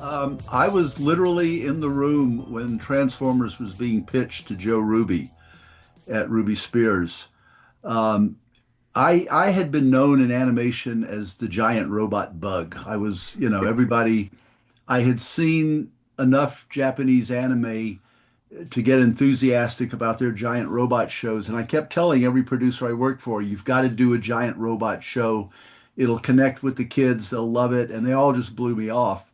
I was literally in the room when Transformers was being pitched to Joe Ruby at Ruby Spears. Um, I had been known in animation as the giant robot bug. I was, everybody, I had seen enough Japanese anime to get enthusiastic about their giant robot shows. And I kept telling every producer I worked for, you've got to do a giant robot show. It'll connect with the kids, they'll love it. And they all just blew me off.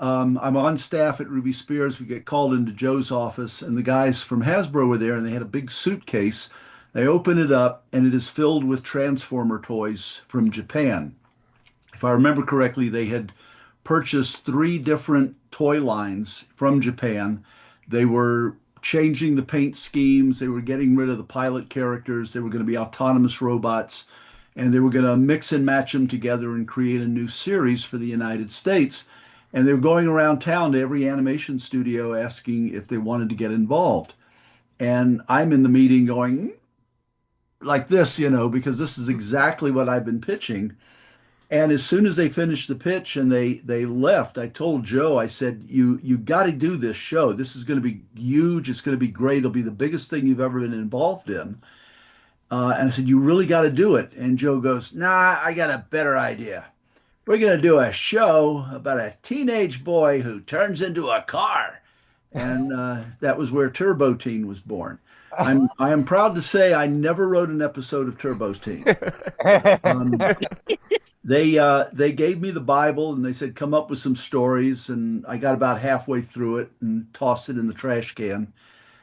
I'm on staff at Ruby Spears. We get called into Joe's office, and the guys from Hasbro were there, and they had a big suitcase. They open it up, and it is filled with Transformer toys from Japan. If I remember correctly, they had purchased three different toy lines from Japan. They were changing the paint schemes. They were getting rid of the pilot characters. They were going to be autonomous robots, and they were going to mix and match them together and create a new series for the United States. And they were going around town to every animation studio asking if they wanted to get involved. And I'm in the meeting going like this, because this is exactly what I've been pitching. And as soon as they finished the pitch and they left, I told Joe, I said, you got to do this show. This is going to be huge. It's going to be great. It'll be the biggest thing you've ever been involved in. And I said, you really got to do it. And Joe goes, nah, I got a better idea. We're going to do a show about a teenage boy who turns into a car. And that was where Turbo Teen was born. I am proud to say I never wrote an episode of Turbo Teen. They gave me the Bible and they said, come up with some stories. And I got about halfway through it and tossed it in the trash can.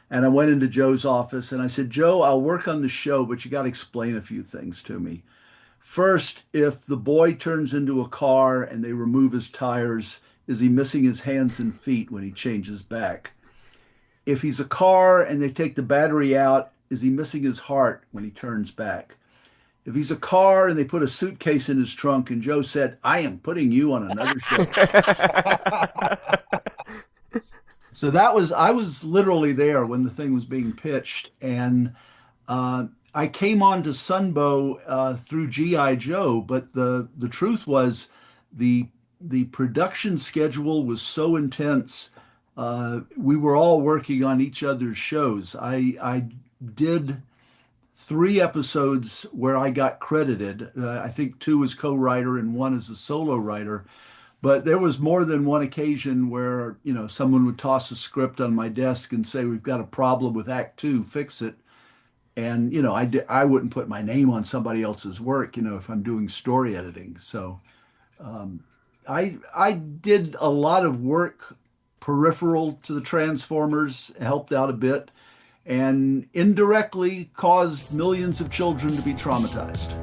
And I went into Joe's office and I said, Joe, I'll work on the show, but you got to explain a few things to me. First, if the boy turns into a car and they remove his tires, is he missing his hands and feet when he changes back? If he's a car and they take the battery out, is he missing his heart when he turns back? If he's a car and they put a suitcase in his trunk, and Joe said, I am putting you on another show. So I was literally there when the thing was being pitched. And I came on to Sunbow through G.I. Joe, but the truth was the production schedule was so intense. We were all working on each other's shows. I did 3 episodes where I got credited. I think 2 as co-writer and 1 as a solo writer. But there was more than one occasion where, someone would toss a script on my desk and say, we've got a problem with Act 2, fix it. And, I wouldn't put my name on somebody else's work, if I'm doing story editing. So I did a lot of work peripheral to the Transformers, helped out a bit, and indirectly caused millions of children to be traumatized.